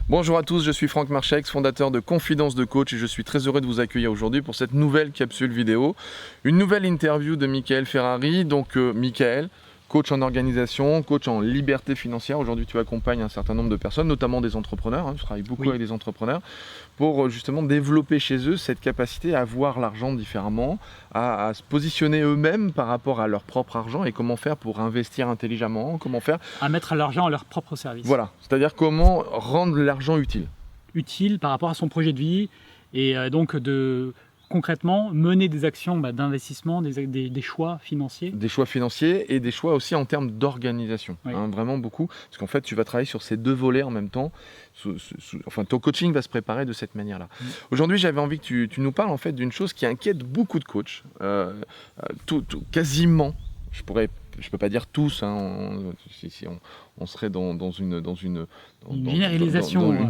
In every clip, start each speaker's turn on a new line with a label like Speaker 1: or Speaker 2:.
Speaker 1: Bonjour à tous, je suis Franck Marchex, fondateur de Confidence de Coach et je suis très heureux de vous accueillir aujourd'hui pour cette nouvelle capsule vidéo. Une nouvelle interview de Michael Ferrari. Donc Michael, coach en organisation, coach en liberté financière. Aujourd'hui tu accompagnes un certain nombre de personnes, notamment des entrepreneurs, tu travailles beaucoup avec des entrepreneurs, pour justement développer chez eux cette capacité à voir l'argent différemment, à se positionner eux-mêmes par rapport à leur propre argent et comment faire pour investir intelligemment, comment faire...
Speaker 2: À mettre l'argent à leur propre service.
Speaker 1: Voilà, c'est-à-dire comment rendre l'argent utile.
Speaker 2: Utile par rapport à son projet de vie et donc de concrètement mener des actions d'investissement, des choix financiers.
Speaker 1: Des choix financiers et des choix aussi en termes d'organisation, vraiment beaucoup, parce qu'en fait tu vas travailler sur ces deux volets en même temps, enfin ton coaching va se préparer de cette manière-là. Aujourd'hui j'avais envie que tu nous parles en fait d'une chose qui inquiète beaucoup de coachs, quasiment, je peux pas dire tous, si on serait dans une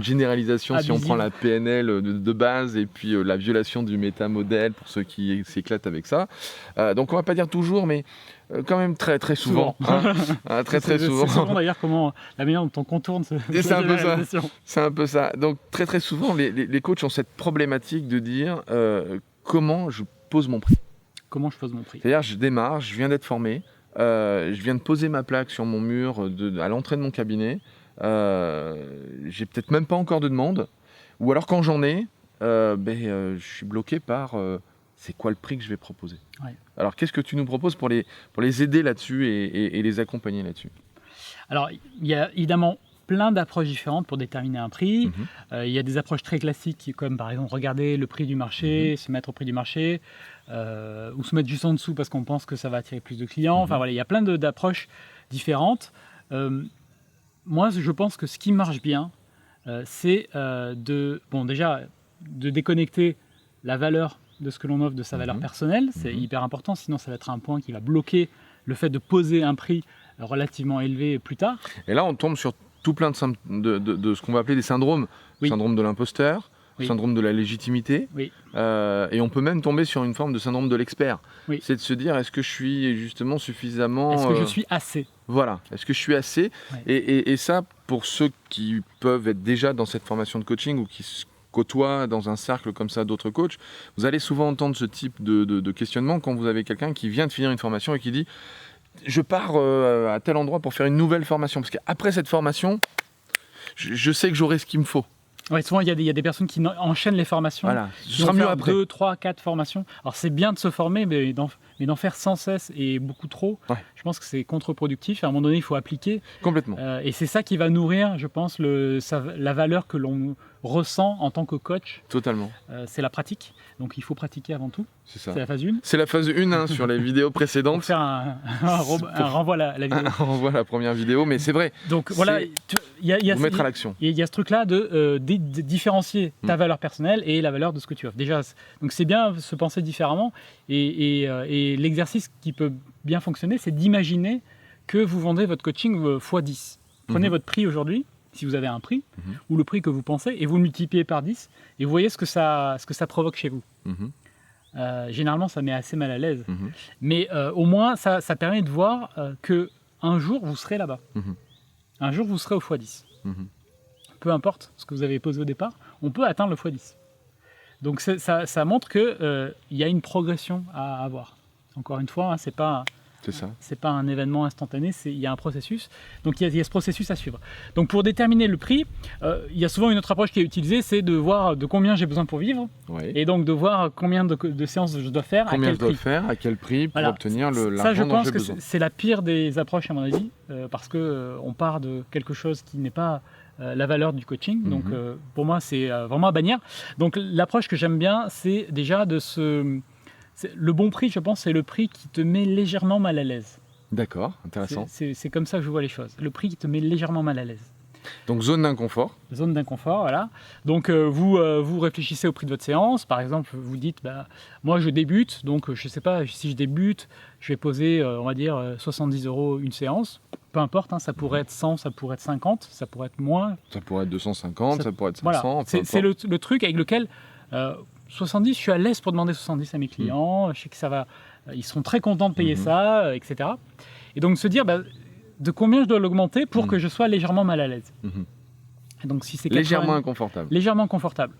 Speaker 1: généralisation si on prend la PNL de base et puis la violation du métamodèle pour ceux qui s'éclatent avec ça. Donc on va pas dire toujours, mais quand même très très souvent. Très souvent.
Speaker 2: C'est souvent d'ailleurs la manière dont on contourne cette généralisation.
Speaker 1: C'est un peu ça. Donc très très souvent les coachs ont cette problématique de dire comment je pose mon prix.
Speaker 2: Comment je pose mon prix.
Speaker 1: C'est-à-dire je démarre, je viens d'être formé. Je viens de poser ma plaque sur mon mur à l'entrée de mon cabinet. J'ai peut-être même pas encore de demande. Ou alors quand j'en ai, je suis bloqué par c'est quoi le prix que je vais proposer. Alors qu'est-ce que tu nous proposes pour les aider là-dessus et les accompagner là-dessus?
Speaker 2: Alors il y a évidemment plein d'approches différentes pour déterminer un prix. Il y a des approches très classiques comme par exemple regarder le prix du marché, se mettre au prix du marché, ou se mettre juste en dessous parce qu'on pense que ça va attirer plus de clients. Enfin voilà, il y a plein d'approches différentes. Moi, je pense que ce qui marche bien, c'est déjà de déconnecter la valeur de ce que l'on offre de sa valeur personnelle. C'est hyper important, sinon ça va être un point qui va bloquer le fait de poser un prix relativement élevé plus tard.
Speaker 1: Et là, on tombe sur tout plein de ce qu'on va appeler des syndromes. Syndrome de l'imposteur, syndrome de la légitimité. Et on peut même tomber sur une forme de syndrome de l'expert. C'est de se dire, est-ce que je suis justement suffisamment...
Speaker 2: Est-ce que je suis assez?
Speaker 1: Voilà, est-ce que je suis assez? Et ça, pour ceux qui peuvent être déjà dans cette formation de coaching ou qui se côtoient dans un cercle comme ça d'autres coachs, vous allez souvent entendre ce type de questionnement quand vous avez quelqu'un qui vient de finir une formation et qui dit je pars à tel endroit pour faire une nouvelle formation, parce qu'après cette formation, je sais que j'aurai ce qu'il me faut.
Speaker 2: Souvent il y a des personnes qui enchaînent les formations,
Speaker 1: ce sera mieux après.
Speaker 2: 2, 3, 4 formations. Alors c'est bien de se former, mais d'en faire sans cesse et beaucoup trop, je pense que c'est contre-productif. À un moment donné, il faut appliquer.
Speaker 1: Complètement.
Speaker 2: Et c'est ça qui va nourrir, je pense, la valeur que l'on ressent en tant que coach.
Speaker 1: Totalement.
Speaker 2: C'est la pratique. Donc il faut pratiquer avant tout.
Speaker 1: C'est ça.
Speaker 2: C'est la phase 1.
Speaker 1: C'est la phase 1 sur les vidéos précédentes.
Speaker 2: Pour faire un renvoi à la vidéo.
Speaker 1: Un renvoi à la première vidéo, mais c'est vrai.
Speaker 2: Donc voilà,
Speaker 1: mettre à l'action.
Speaker 2: Il y a ce truc-là de différencier ta valeur personnelle et la valeur de ce que tu offres. Déjà, donc c'est bien se penser différemment. Et l'exercice qui peut bien fonctionner, c'est d'imaginer que vous vendez votre coaching x10. Prenez votre prix aujourd'hui, si vous avez un prix, ou le prix que vous pensez, et vous le multipliez par 10, et vous voyez ce que ça provoque chez vous. Généralement, ça met assez mal à l'aise. Mais au moins, ça permet de voir qu'un jour, vous serez là-bas. Un jour, vous serez au x10. Peu importe ce que vous avez posé au départ, on peut atteindre le x10. Donc ça montre qu'il y a une progression à avoir. Encore une fois, c'est pas un événement instantané, il y a un processus. Donc il y a ce processus à suivre. Donc pour déterminer le prix, il y a souvent une autre approche qui est utilisée, c'est de voir de combien j'ai besoin pour vivre. Et donc de voir combien de séances je dois faire,
Speaker 1: à quel prix pour obtenir l'argent dont j'ai besoin.
Speaker 2: Ça, je pense que c'est la pire des approches à mon avis, parce qu'on part de quelque chose qui n'est pas la valeur du coaching. Donc pour moi, c'est vraiment à bannir. Donc l'approche que j'aime bien, c'est déjà le bon prix, je pense, c'est le prix qui te met légèrement mal à l'aise.
Speaker 1: D'accord, intéressant.
Speaker 2: C'est comme ça que je vois les choses. Le prix qui te met légèrement mal à l'aise.
Speaker 1: Donc zone d'inconfort.
Speaker 2: Zone d'inconfort, voilà. Donc vous réfléchissez au prix de votre séance. Par exemple, vous dites, moi je débute, donc je ne sais pas, si je débute, je vais poser, on va dire, 70 € une séance. Peu importe, ça pourrait être 100, ça pourrait être 50, ça pourrait être moins.
Speaker 1: Ça pourrait être 250, ça pourrait être 500.
Speaker 2: Voilà. C'est le truc avec lequel... 70, je suis à l'aise pour demander 70 à mes clients, je sais que ça va, ils seront très contents de payer ça, etc. Et donc se dire de combien je dois l'augmenter pour que je sois légèrement mal à l'aise. Donc si c'est
Speaker 1: légèrement inconfortable.
Speaker 2: Légèrement confortable.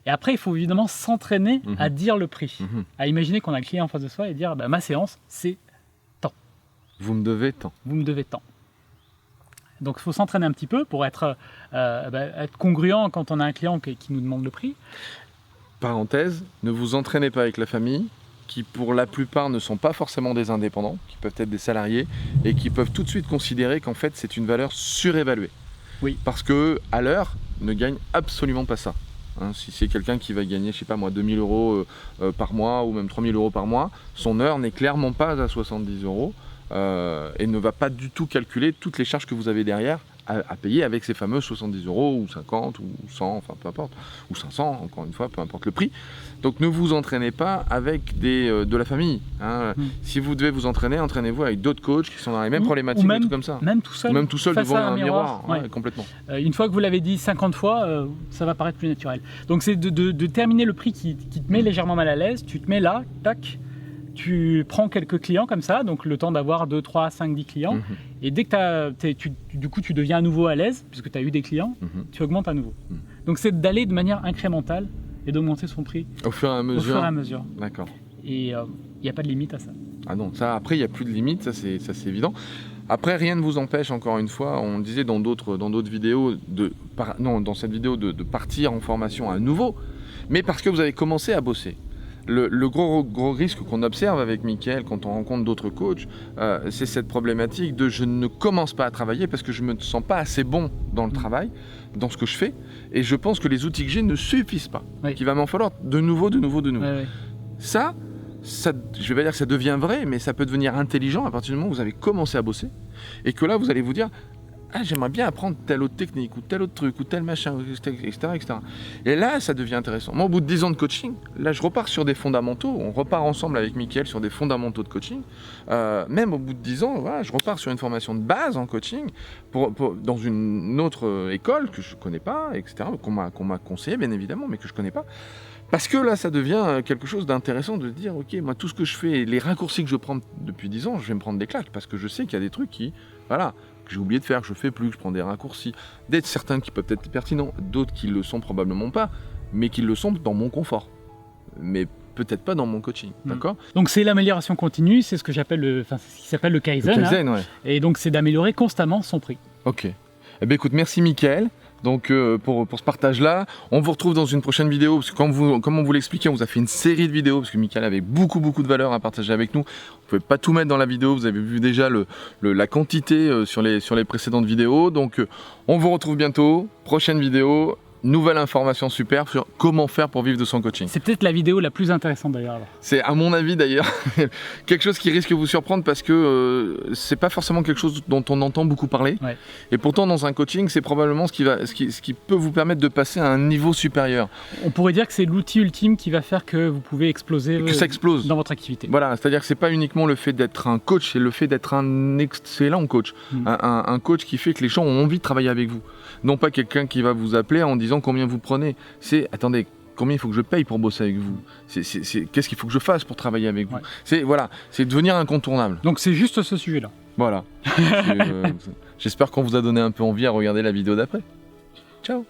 Speaker 2: Et après, il faut évidemment s'entraîner à dire le prix, à imaginer qu'on a le client en face de soi et dire ma séance, c'est tant.
Speaker 1: Vous me devez tant.
Speaker 2: Vous me devez tant. Donc il faut s'entraîner un petit peu pour être congruent quand on a un client qui nous demande le prix.
Speaker 1: Parenthèse, ne vous entraînez pas avec la famille, qui pour la plupart ne sont pas forcément des indépendants, qui peuvent être des salariés et qui peuvent tout de suite considérer qu'en fait c'est une valeur surévaluée.
Speaker 2: Oui.
Speaker 1: Parce que à l'heure ne gagne absolument pas ça. Hein, si c'est quelqu'un qui va gagner, je sais pas moi, 2000 € par mois ou même 3000 € par mois, son heure n'est clairement pas à 70 € et ne va pas du tout calculer toutes les charges que vous avez derrière à payer avec ces fameux 70 € ou 50 ou 100, enfin peu importe, ou 500, encore une fois, peu importe le prix. Donc ne vous entraînez pas avec de la famille. Hein. Si vous devez vous entraîner, entraînez-vous avec d'autres coachs qui sont dans les mêmes problématiques,
Speaker 2: même,
Speaker 1: et tout comme ça.
Speaker 2: Même tout seul.
Speaker 1: Ou même tout seul devant un miroir.
Speaker 2: Ouais.
Speaker 1: Ouais, complètement.
Speaker 2: Une fois que vous l'avez dit 50 fois, ça va paraître plus naturel. Donc c'est de terminer le prix qui te met légèrement mal à l'aise. Tu te mets là, tac, tu prends quelques clients comme ça, donc le temps d'avoir 2, 3, 5, 10 clients. Et dès que du coup tu deviens à nouveau à l'aise, puisque tu as eu des clients, tu augmentes à nouveau. Donc c'est d'aller de manière incrémentale et d'augmenter son prix
Speaker 1: au fur et à mesure.
Speaker 2: Au fur et à mesure.
Speaker 1: D'accord.
Speaker 2: Et il n'y a pas de limite à ça.
Speaker 1: Ah non, ça après il n'y a plus de limite, ça c'est évident. Après rien ne vous empêche, encore une fois, on le disait dans d'autres vidéos, dans cette vidéo de partir en formation à nouveau, mais parce que vous avez commencé à bosser. Le gros risque qu'on observe avec Mickaël quand on rencontre d'autres coachs, c'est cette problématique de je ne commence pas à travailler parce que je ne me sens pas assez bon dans le travail, dans ce que je fais, et je pense que les outils que j'ai ne suffisent pas, qu'il va m'en falloir de nouveau.
Speaker 2: Ouais.
Speaker 1: Ça, je vais pas dire que ça devient vrai, mais ça peut devenir intelligent à partir du moment où vous avez commencé à bosser, et que là vous allez vous dire ah, j'aimerais bien apprendre telle autre technique, ou tel autre truc, ou tel machin, etc. Et là, ça devient intéressant. Moi, au bout de 10 ans de coaching, là, je repars sur des fondamentaux. On repart ensemble avec Mickaël sur des fondamentaux de coaching. Même au bout de 10 ans, voilà, je repars sur une formation de base en coaching, dans une autre école que je ne connais pas, etc., qu'on m'a conseillé, bien évidemment, mais que je ne connais pas. Parce que là, ça devient quelque chose d'intéressant de dire, ok, moi, tout ce que je fais, les raccourcis que je prends depuis 10 ans, je vais me prendre des claques, parce que je sais qu'il y a des trucs qui, voilà, que j'ai oublié de faire, que je fais plus, que je prends des raccourcis, d'être certains qui peuvent être pertinents, d'autres qui le sont probablement pas, mais qui le sont dans mon confort, mais peut-être pas dans mon coaching, d'accord ?
Speaker 2: Donc c'est l'amélioration continue, c'est ce que j'appelle ce qui s'appelle le Kaizen.
Speaker 1: Le Kaizen, ouais.
Speaker 2: Et donc c'est d'améliorer constamment son prix.
Speaker 1: Ok. Eh bien écoute, merci Mickaël. Donc pour ce partage-là, on vous retrouve dans une prochaine vidéo, parce que comme on vous l'expliquait, on vous a fait une série de vidéos, parce que Mickaël avait beaucoup de valeur à partager avec nous. On ne pouvait pas tout mettre dans la vidéo, vous avez vu déjà la quantité sur les précédentes vidéos. Donc on vous retrouve bientôt, prochaine vidéo, nouvelle information super sur comment faire pour vivre de son coaching.
Speaker 2: C'est peut-être la vidéo la plus intéressante d'ailleurs.
Speaker 1: C'est à mon avis d'ailleurs quelque chose qui risque de vous surprendre parce que c'est pas forcément quelque chose dont on entend beaucoup parler. Ouais. Et pourtant dans un coaching c'est probablement ce qui peut vous permettre de passer à un niveau supérieur.
Speaker 2: On pourrait dire que c'est l'outil ultime qui va faire que vous pouvez exploser
Speaker 1: que ça explose
Speaker 2: dans votre activité.
Speaker 1: Voilà, c'est-à-dire que c'est pas uniquement le fait d'être un coach, c'est le fait d'être un excellent coach. Un coach qui fait que les gens ont envie de travailler avec vous. Non pas quelqu'un qui va vous appeler en disant combien vous prenez. C'est, attendez, combien il faut que je paye pour bosser avec vous ? Qu'est-ce qu'il faut que je fasse pour travailler avec vous ? C'est devenir incontournable.
Speaker 2: Donc c'est juste ce sujet-là.
Speaker 1: Voilà. J'espère qu'on vous a donné un peu envie à regarder la vidéo d'après. Ciao.